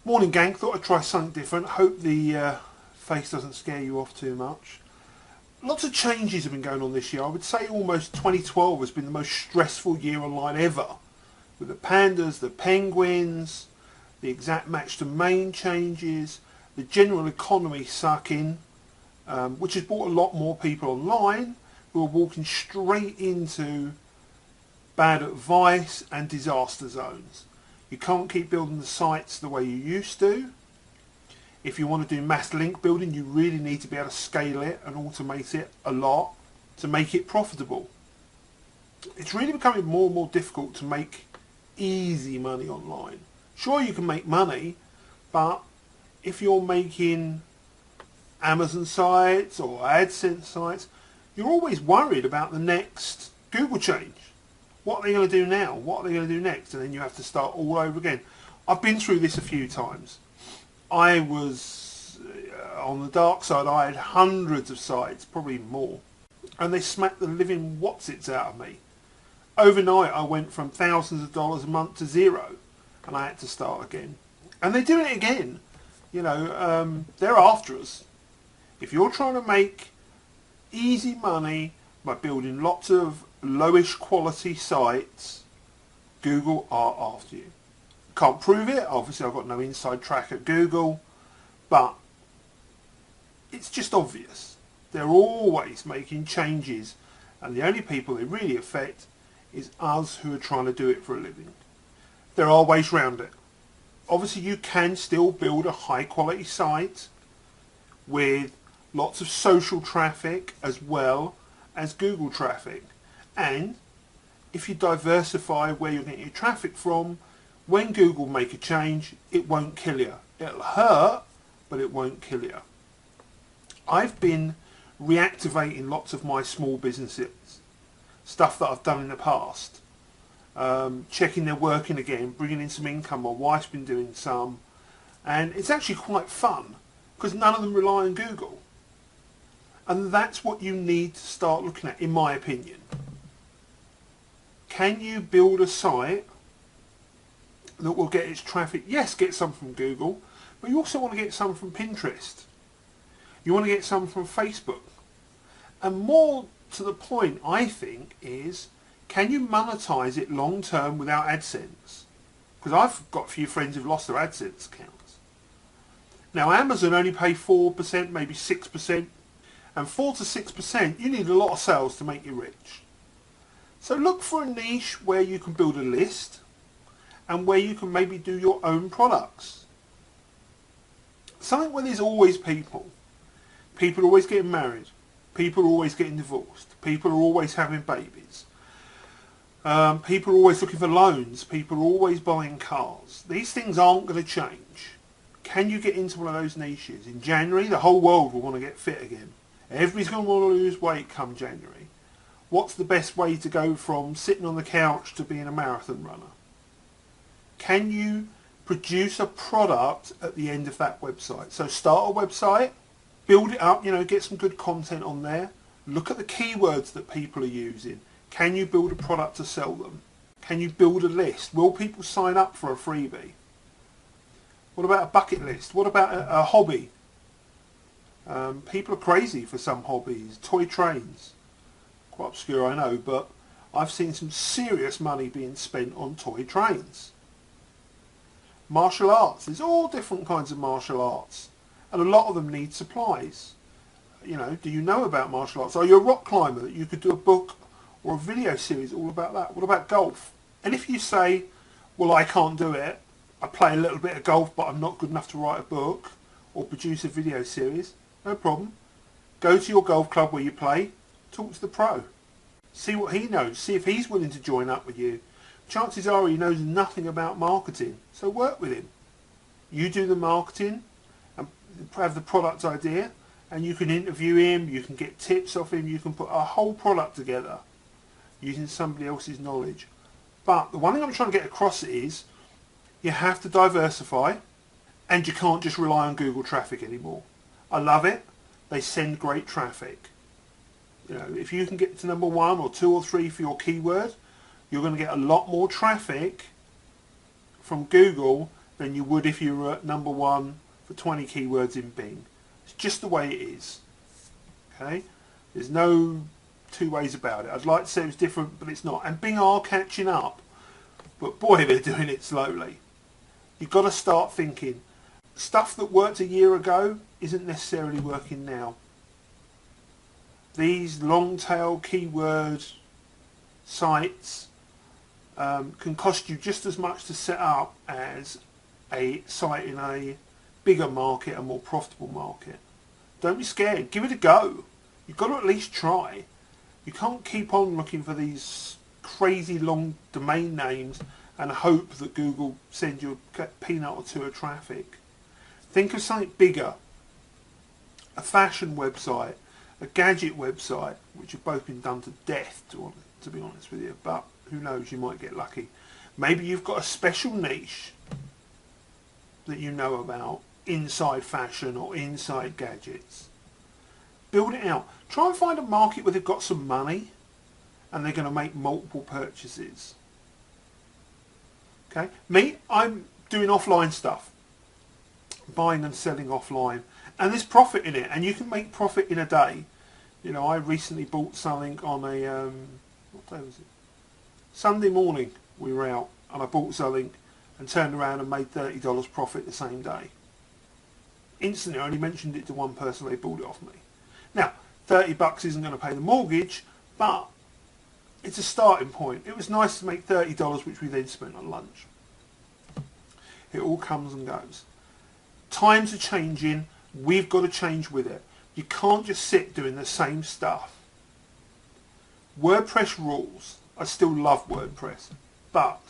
Morning gang, thought I'd try something different. Hope the face doesn't scare you off too much. Lots of changes have been going on this year. I would say almost 2012 has been the most stressful year online ever. With the pandas, the penguins, the exact match domain changes, the general economy sucking, which has brought a lot more people online who are walking straight into bad advice and disaster zones. You can't keep building the sites the way you used to. If you want to do mass link building, you really need to be able to scale it and automate it a lot to make it profitable. It's really becoming more and more difficult to make easy money online. Sure, you can make money, but if you're making Amazon sites or AdSense sites, you're always worried about the next Google change. What are they going to do now? What are they going to do next? And then you have to start all over again. I've been through this a few times. I was on the dark side. I had hundreds of sites, probably more. And they smacked the living whatsits out of me. Overnight, I went from thousands of dollars a month to zero. And I had to start again. And they're doing it again. You know, they're after us. If you're trying to make easy money by building lots of lowish quality sites, Google are after you. Can't prove it, obviously I've got no inside track at Google, but it's just obvious. They're always making changes, and the only people they really affect is us who are trying to do it for a living. There are ways around it. Obviously you can still build a high quality site with lots of social traffic as well as Google traffic. And if you diversify where you're getting your traffic from, when Google make a change, it won't kill you. It'll hurt, but it won't kill you. I've been reactivating lots of my small businesses, stuff that I've done in the past, checking they're working again, bringing in some income. My wife's been doing some, and it's actually quite fun because none of them rely on Google. And that's what you need to start looking at, in my opinion. Can you build a site that will get its traffic? Yes, get some from Google, but you also want to get some from Pinterest. You want to get some from Facebook. And more to the point, I think, is can you monetize it long term without AdSense? Because I've got a few friends who've lost their AdSense accounts. Now Amazon only pay 4%, maybe 6%. And 4 to 6%, you need a lot of sales to make you rich. So look for a niche where you can build a list and where you can maybe do your own products. Something where there's always people. People are always getting married. People are always getting divorced. People are always having babies. People are always looking for loans. People are always buying cars. These things aren't going to change. Can you get into one of those niches? In January, the whole world will want to get fit again. Everybody's going to want to lose weight come January. What's the best way to go from sitting on the couch to being a marathon runner? Can you produce a product at the end of that website? So start a website, build it up, get some good content on there. Look at the keywords that people are using. Can you build a product to sell them? Can you build a list? Will people sign up for a freebie? What about a bucket list? What about a hobby? People are crazy for some hobbies. Toy trains. Quite obscure, I know, but I've seen some serious money being spent on toy trains. Martial arts. There's all different kinds of martial arts. And a lot of them need supplies. Do you know about martial arts? Are you a rock climber that you could do a book or a video series all about that? What about golf? And if you say, well, I can't do it. I play a little bit of golf, but I'm not good enough to write a book or produce a video series. No problem. Go to your golf club where you play, talk to the pro. See what he knows, see if he's willing to join up with you. Chances are he knows nothing about marketing, so work with him. You do the marketing and have the product idea, and you can interview him, you can get tips off him, you can put a whole product together using somebody else's knowledge. But the one thing I'm trying to get across is you have to diversify, and you can't just rely on Google traffic anymore. I love it. They send great traffic. If you can get to number 1 or 2 or 3 for your keyword, you're going to get a lot more traffic from Google than you would if you were at number 1 for 20 keywords in Bing. It's just the way it is. Okay? There's no two ways about it. I'd like to say it was different, but it's not. And Bing are catching up. But boy, they're doing it slowly. You've got to start thinking. Stuff that worked a year ago isn't necessarily working now. These long tail keyword sites can cost you just as much to set up as a site in a bigger market, a more profitable market. Don't be scared. Give it a go. You've got to at least try. You can't keep on looking for these crazy long domain names and hope that Google sends you a peanut or two of traffic. Think of something bigger. A fashion website, a gadget website, which have both been done to death, to be honest with you, but who knows, you might get lucky. Maybe you've got a special niche that you know about inside fashion or inside gadgets. Build it out. Try and find a market where they've got some money and they're going to make multiple purchases. Okay, me, I'm doing offline stuff, buying and selling offline, and there's profit in it, and you can make profit in a day. You know, I recently bought something on a what day was it? Sunday morning. We were out and I bought something and turned around and made $30 profit the same day. Instantly, I only mentioned it to one person, they bought it off me. Now, $30 isn't going to pay the mortgage, but it's a starting point. It was nice to make $30, which we then spent on lunch. It all comes and goes. Times are changing. We've got to change with it. You can't just sit doing the same stuff. WordPress rules. I still love WordPress, but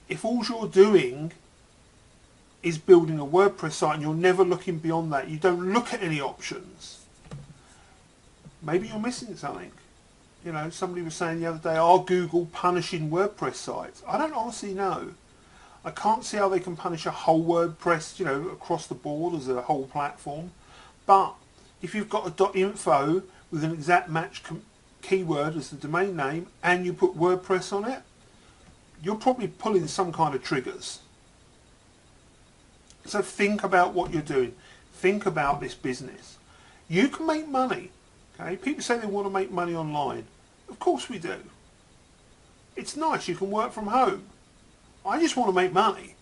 if all you're doing is building a WordPress site and you're never looking beyond that, you don't look at any options, maybe you're missing something. You know, somebody was saying the other day, are Google punishing WordPress sites? I don't honestly know. I can't see how they can punish a whole WordPress, you know, across the board as a whole platform. But if you've got a .info with an exact match keyword as the domain name and you put WordPress on it, you're probably pulling some kind of triggers. So think about what you're doing. Think about this business. You can make money. Okay? People say they want to make money online. Of course we do. It's nice. You can work from home. I just want to make money.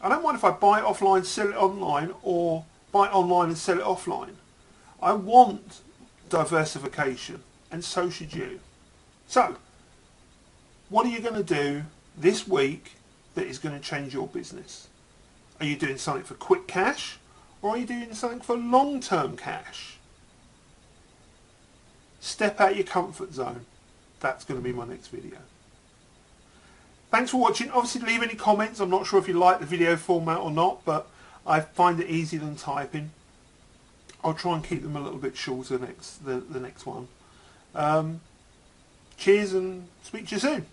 I don't mind if I buy it offline, sell it online, or buy it online and sell it offline. I want diversification, and so should you. So, what are you going to do this week that is going to change your business? Are you doing something for quick cash, or are you doing something for long-term cash? Step out your comfort zone. That's going to be my next video. Thanks for watching. Obviously leave any comments. I'm not sure if you like the video format or not, but I find it easier than typing. I'll try and keep them a little bit shorter the next one. Cheers and speak to you soon.